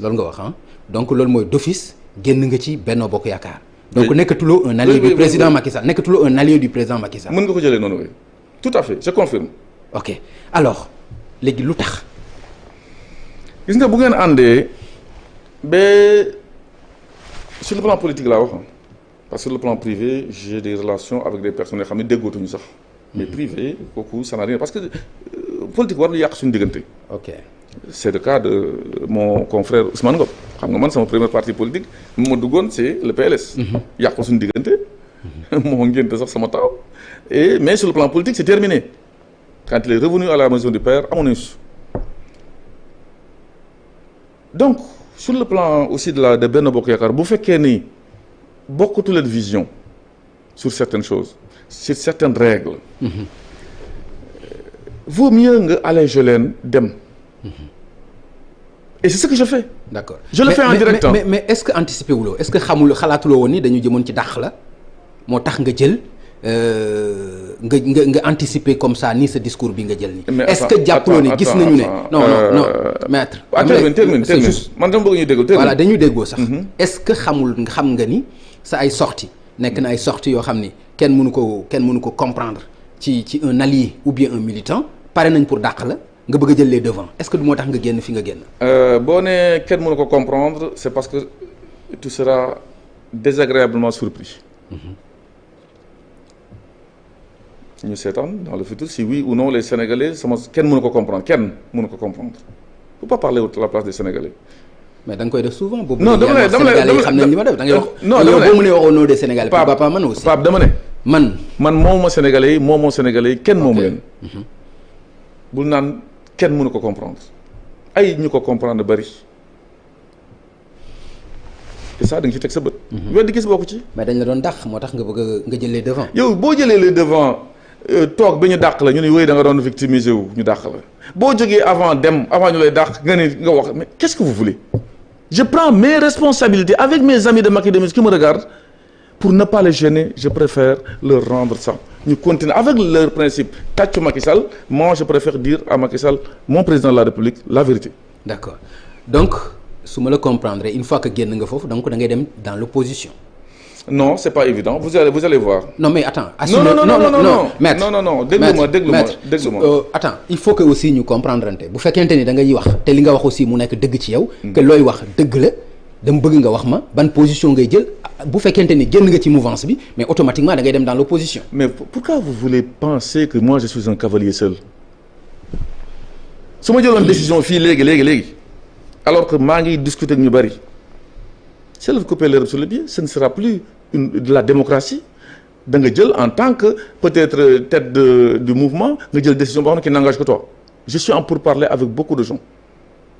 loolu nga wax ah donc loolu mooy d'office génn nga ci Benno Bokk Yaakaar. donc nekkatuloo un allié du président Macky Sall nekkatuloo un allié du président Macky Sall. mën nga ko jëlee noonu oui tout à fait je confirme. ok alors léegi lu tax. gis nga bu ngeen àndee ba sur le plan politique laa wax parce que sur le plan privé j'ai des relations avec des personnes yoo xam ne déggootuñu sax. mais privé kooku ça n'a rien parce que politique warul yàq suñu diggante. ok c'est le cas de mon confrère Ousmane Ngom xam nga man sama premier parti politique mu ma duggoon c'est le PLS. yàq suñu diggante. moo ngénte sax sama taw. Mais sur le plan politique c'est terminé quand il est revenu à la maison du père amoon nañu donc sur le plan aussi de Benno Bokk Yaakaar bu fekkee ni bokkatu leen vision sur certaines choses sur certaines règles. Vaut mieux nga alléger leen dem. Et c'est ce que je fais. d'accord je le fais en direct. mais est-ce que anticiper wuloo est-ce que xalaatuloo woon ni dañu jëmoon ci dàq la moo tax nga jël nga anticiper comme ça ni ce discours bi nga jël ni est-ce que jàppuloo ni gis nañu ne non maître termine man dama bëgg ñu déglu voilà dañuy déggoo sax est-ce que xam nga ni sa ay sorties nekk na ay sorties yoo xam ni kenn mënu ko comprendre ci un allié ou bien un militant pare nañ pour dàq la nga bëgg a jël les devants est-ce que du moo tax nga génn fi nga génn. boo nee kenn mënu ko comprendre c'est parce que tu seras désagréablement surpris. ñu seetaan dans le futur si oui ou non les Sénégalais kenn mënu ko comprendre kenn mënu ko comprendre. faut pas parler à la place des Sénégalais. mais da nga koy def souvent. boobu non dama ne Sénégalais yi xam nañ li ma def da ngay wax. non dama ne boo mënee wax au nom des Sénégalais. Pape man aussi Pape dama ne. man moom Sénégalais yi moom Sénégalais yi kenn moomu leen. bul naan kenn mënu ko comprendre ay ñu ko comprendre bari te ça da nga ci teg sa bët. weddi gis bokku ci. mais dañ la doon dàq moo tax nga bëgg nga jël les devants. yow boo jëlee les devants toog ba ñu dàq la ñu ne wéy da nga doon victimiser wu ñu dàq la boo jógee avant ñu lay dàq nga wax mais qu'est-ce que vous voulez. je prends mes responsabilités avec mes amis de Macky 2012 qui me regardent pour ne pas les gêner je préfère leur rendre ça. ñu continuer avec leur principe tàccu Macky Sall moi je préfère dire à Macky Sall mon président de la République la vérité. d'accord donc su ma la comprendre une fois que génn nga foofu donc da ngay dem dans l'opposition. non c'est pas évident vous allez voir. non mais attends. non maître non déglu ma attends il faut que aussi ñu comprendre ante bu fekkente ni da ngay wax te li nga wax aussi mu nekk dëgg ci yow. que looy wax dëgg la dama bëgg nga wax ma ban position ngay jël. bu fekkente ni génn nga ci mouvance bi mais automatiquement da ngay dem dans l'opposition. mais pourquoi vous voulez penser que moi je suis un cavalier seul su ma jëloon décision fii léegi alors que maa ngi discuter ak ñu bari c'est leur couper l'herbe sur le pied ce ne sera plus de la démocratie da nga jël en tant que peut-être tête du mouvement nga jël décision boo xam ne qui n'engage que toi je suis en pourparlers avec beaucoup de gens.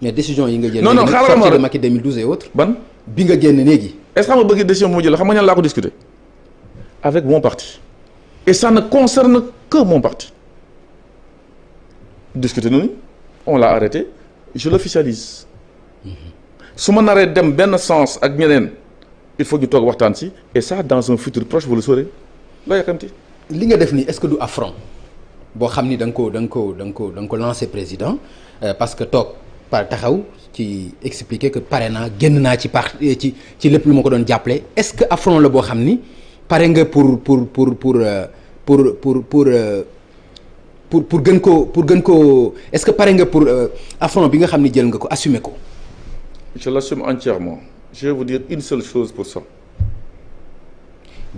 mais décision yi nga jël. non xaaral ma de Macky 2012 et autres. ban bi nga génn léegi. est-ce que xam nga bëgg décision bu ma jël xam nga ñan laa ko discuter avec mon parti et ça ne concerne que mon parti discuter nañu on l'a arrêté je l'officialise su ma naree dem benn sens ak ñeneen il faut ñu toog waxtaan si et ça dans un futur proche vous le saurez loo yàkkamti. li nga def nii est-ce que du affront boo xam ni da nga ko lancer président parce que toog par taxaw ci expliquer que pare naa génn naa ci parti ci lépp lu ma ko doon jàppale est-ce que affront la boo xam ni pare nga pour gën ko est-ce que pare nga pour affront bi nga xam ni jël nga ko assumer ko. je l'assume entièrement je vais vous dire une seule chose pour ça.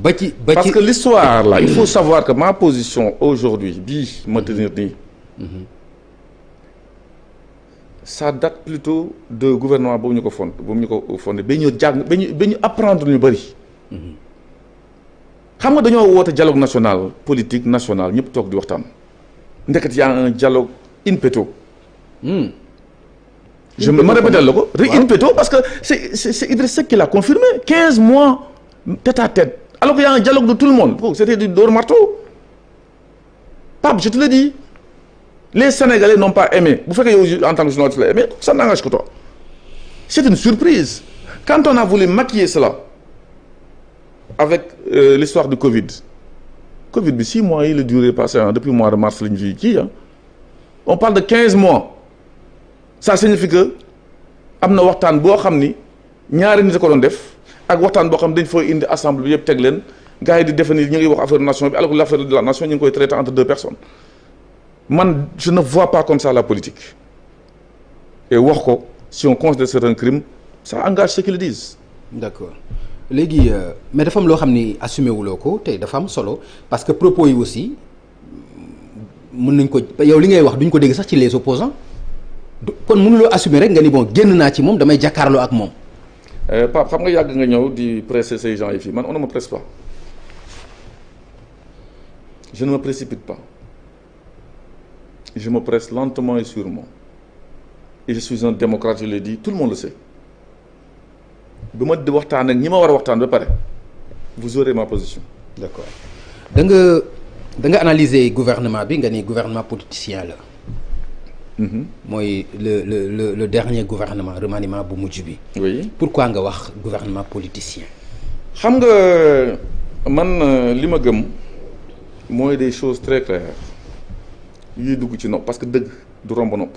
parce que l'histoire là il faut savoir que ma position aujourd'hui bii ma tenir nii. ça date plutôt de gouvernement boobu ñu ko fondé ba ñu apprendre ñu bëri. xam nga dañoo woote dialogue national politique national ñëpp toog di waxtaan. ndeket y a un dialogue in petto. je me répétais la ko. in petto parce que c'est Idriss Seck qui l'a confirmé 15 mois tête à tête alors qu'il y a un dialogue de tout le monde c'était du dóor marteau. Pape je te le dis. Les Sénégalais n'ont pas aimé. Vous faites que en tant que journaliste, mais ça n'engage que toi. C'est une surprise. Quand on a voulu maquiller cela avec l'histoire du Covid, 6 mois, il a duré passé depuis le mois de mars, on parle de 15 mois. Ça signifie que am na waxtaan boo xam ni ñaari nit a ko doon def ak waxtaan boo xam dañ fooy indi assemblée bi yëpp teg leen gars yi di defe ni ñu ngi wax affaire nation bi alors que l'affaire de la nation ñu ngi koy traiter entre deux personnes man je ne vois pas comme ça la politique et wax ko si on considère c'est un crime ça engage ceux qui le disent. d'accord léegi mais dafa am loo xam ni assumé wuloo ko te dafa am solo parce que propos yi aussi mën nañ ko yow li ngay wax duñ ko dégg sax ci les opposants kon mënuloo assumer rek nga ni bon génn naa ci moom damay jàkkaarloo ak moom. Pape xam nga yàgg nga ñëw di presser ces gens yi fii man on ne me presse pas je ne me précipite pas je me presse lentement et sûrement et je suis un démocrate je l'ai dit tout le monde le sait ba ma di waxtaan ak ñi ma war a waxtaan ba pare vous aurez ma position. d'accord da nga analyser gouvernement bi nga ni gouvernement politicien la. mooy le dernier gouvernement remaniement bu mujj bi. oui pourquoi nga wax gouvernement politicien. xam nga man li ma gëm mooy des choses très claires yuy dugg ci nopp parce que dëgg du romb nopp.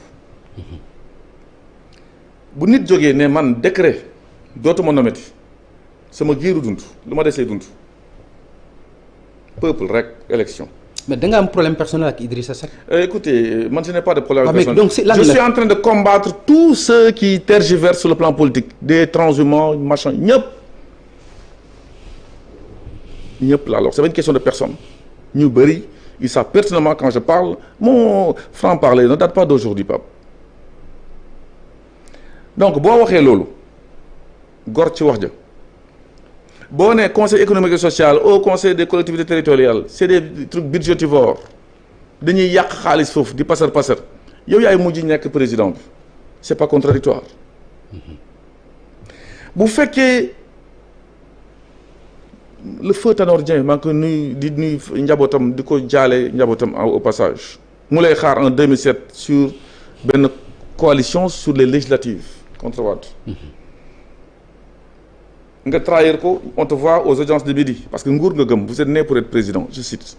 bu nit jógee ne man décret dootuma nometi sama giiru dund lu ma desee dund peuple rek élection. mais da nga am problème personnel ak Idrissa Seck. Écoutez man je n'ai pas de problème personnel. donc je suis en train de combattre tous ceux qui tergiversent sur le plan politique des transhumants machin ñëpp la alors c'est pas une question de personne ñu bëri ils savent pertinemment quand je parle mon franc-parler ne date pas d'aujourd'hui Pape donc boo waxee loolu gor ci wax ja boo nee conseil économique et social au conseil des collectivités territoriales c'est des trucs budgétivores dañuy yàq xaalis foofu di pasar yow yaay mujj nekk président bi c'est pas contradictoire bu fekkee le feu Tanor Dieng maa ngi ko nuyu di nuyu njabootam di ko jaale njabootam au passage mu lay xaar en 2007 sur benn coalition sur les législatives contre Wade nga trahir ko on te voit aux audiences de midi parce que nguur nga gëm vous êtes né pour être président je cite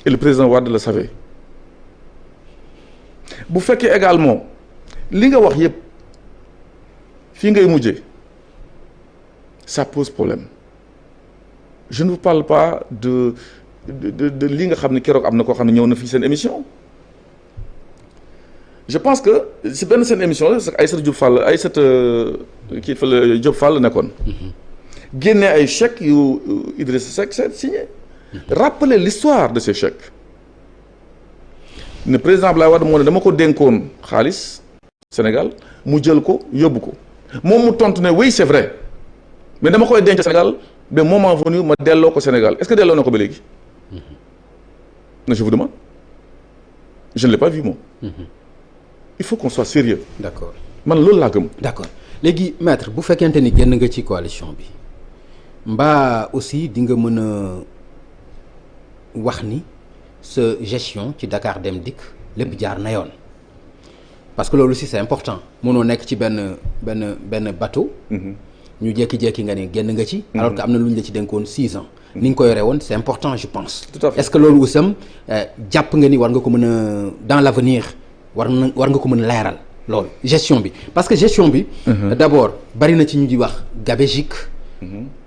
et le président Wade le savait bu fekkee également li nga wax yépp fii ngay mujjee ça pose problème je ne vous parle pas de li nga xam ne keroog am na koo xam ne ñëw na fii seen émission je pense que si benn seen émission la Aïssata Diop Fall kii fa la Diop Fall nekkoon génne ay chèques yu Idrissa Seck signé rappeler l'histoire de ces chèques ne président Abdoulaye Wade moo ne dama ko dénkoon xaalis Sénégal mu jël ko yóbbu ko moom mu tontu ne oui c'est vrai mais dama koy denc Sénégal ba moment venu ma delloo ko Sénégal est-ce que delloo na ko ba léegi je vous demande je ne l'ai pas vu moi il faut qu'on soit sérieux d'accord man loolu laa gëm d'accord léegi maître bu fekkente ni génn nga ci coalition bi mbaa aussi di nga mën a wax ni sa gestion ci Dakar Dem Dikk lépp jaar na yoon parce que loolu aussi c'est important mënoo nekk ci benn bateau ñu jékki-jékki nga ne génn nga ci alors que am na lu ñu la ci dénkoon 6 ans ni nga ko yore woon c'est important je pense tout à fait est-ce que loolu aussi jàpp nga ni war nga ko mën a dans l'avenir war nga ko mën a leeral loolu gestion bi parce que gestion bi d'abord bari na ci ñu di wax gabégique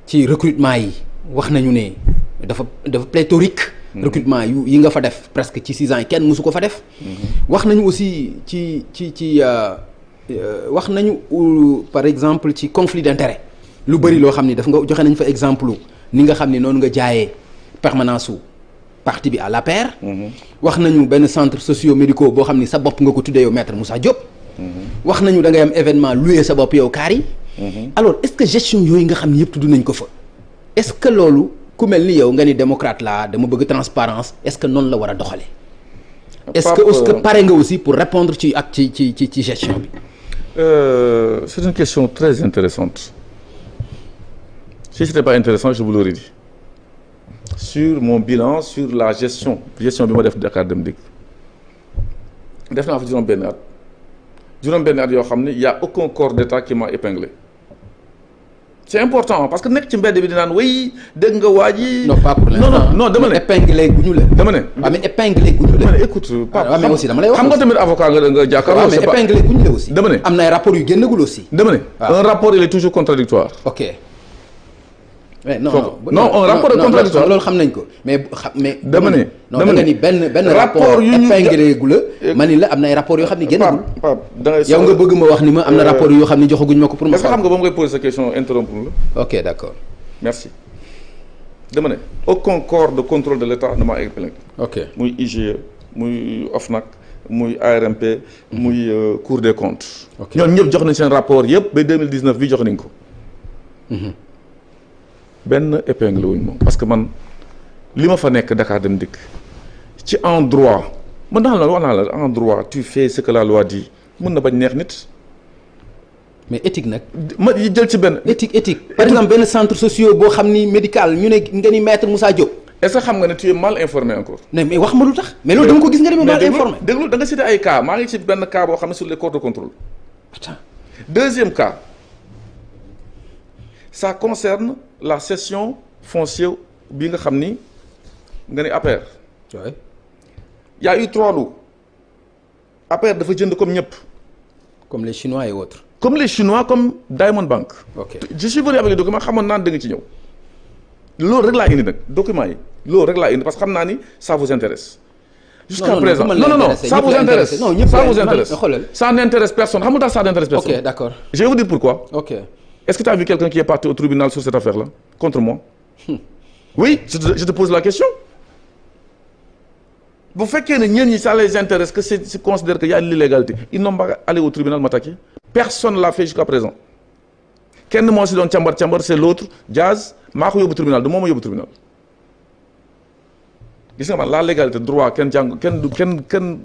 ci recrutement yi wax nañu ne dafa pléthorique recrutement yi nga fa def presque ci 6 ans yi kenn mësu ko fa def wax nañu aussi ci wax nañu par exemple ci conflit d'intérêt lu bari loo xam ni daf nga joxe nañ fa exemple ni nga xam ni noonu nga jaayee permanence su parti bi à l'APR wax nañu benn centre socio-médical boo xam ni sa bopp nga ko tuddee yow maître Moussa Diop wax nañu da ngay am événement loué sa bopp yow kaar yi alors est-ce que gestion yooyu nga xam ni yëpp tudd nañ ko fa est-ce que loolu ku mel ni yow nga ni démocrate laa dama bëgg transparence est-ce que noonu la war a doxalee est-ce que pare nga aussi pour répondre ci ak ci gestion bi c'est une question très intéressante si c'était pas intéressant je vous l'aurais dit sur mon bilan sur la gestion bi ma def Dakar Dem Dikk def naa fa juróom-benn at yoo xam ne y a aucun corps d'État qui m'a épinglé c'est important parce que nekk ci mbedd bi di naan way dégg nga waa ji. non pas pour l'instant non dama ne épinglé guñu la. dama ne waaw mais épinglé guñu la. dama ne écoute Pape mais aussi dama lay wax xam nga tamit avocat nga jàkkaarloo. mais épinglé guñu la aussi. dama ne am na ay rapports yu génnagul aussi. dama ne un rapport il est toujours contradictoire. ok. mais non un rapport est contradictoire loolu xam nañ ko mais dama ne non da nga ni benn rapport épinglé gu la ma ni la am na ay rapports yoo xam ne génnagul. yow nga bëgg ma wax ni ma am na rapport yoo xam ne joxaguñ ma ko pour ma. est-ce que xam nga ba ma koy poser sa question interrompre la. ok d'accord. merci dama ne aucun corps de contrôle de l'État ne m'a épinglé. ok muy IGE muy OFNAC muy ARMP. muy Cour des comptes. ok ñoom ñëpp jox nañ seen rapport yëpp ba 2019 bi jox nañ ko. benn épingle wuñ moom parce que man li ma fa nekk Dakar dem dikk ci en droit man daal la wax naa la en droit tu fais ce que la loi dit mën na bañ neex nit. mais éthique nag. ma jël ci benn. éthique par exemple benn centre social boo xam ni médical ñu ne nga ni maître Moussa Diop. est-ce que xam nga ne tu es mal informé encore. mais wax ma lu tax. mais loolu dama ko gis nga ni ma mal informé. déglu da nga cité ay cas maa ngi ci benn cas boo xam ne sur les corps de contrôle. attends. Deuxième cas ça concerne la cession foncière bi nga xam ni nga ni APR. oui. y a eu 3 lots. APR dafa jënd comme ñëpp. comme les Chinois et autres. comme les Chinois comme Diamond Bank. ok je suis venu avec les documents xamoon naa da nga ci ñëw. loolu rek laa indi nag documents yi loolu rek laa indi parce que xam naa ni ça vous intéresse. jusqu'à présent non ça vous intéresse. non ñëpp ça vous intéresse xoolal. ça n'intéresse personne xam nga daal ça n'intéresse personne. ok d'accord. je vais vous dire pourquoi. ok. Est-ce que tu as vu quelqu'un qui est parti au tribunal sur cette affaire-là contre moi? Oui, je te pose la question. Bu fekkee ne ñenn ñi ça les intéresse que c'est considère qu'il y a de l'illégalité, ils n'ont pas allé au tribunal m'attaquer. Personne ne l'a fait jusqu'à présent. Kenn moo si doon càmbar c'est l'autre Diaz maa ko yóbbu tribunal du moom ma yóbbu tribunal. Gis nga man la légalité droit kenn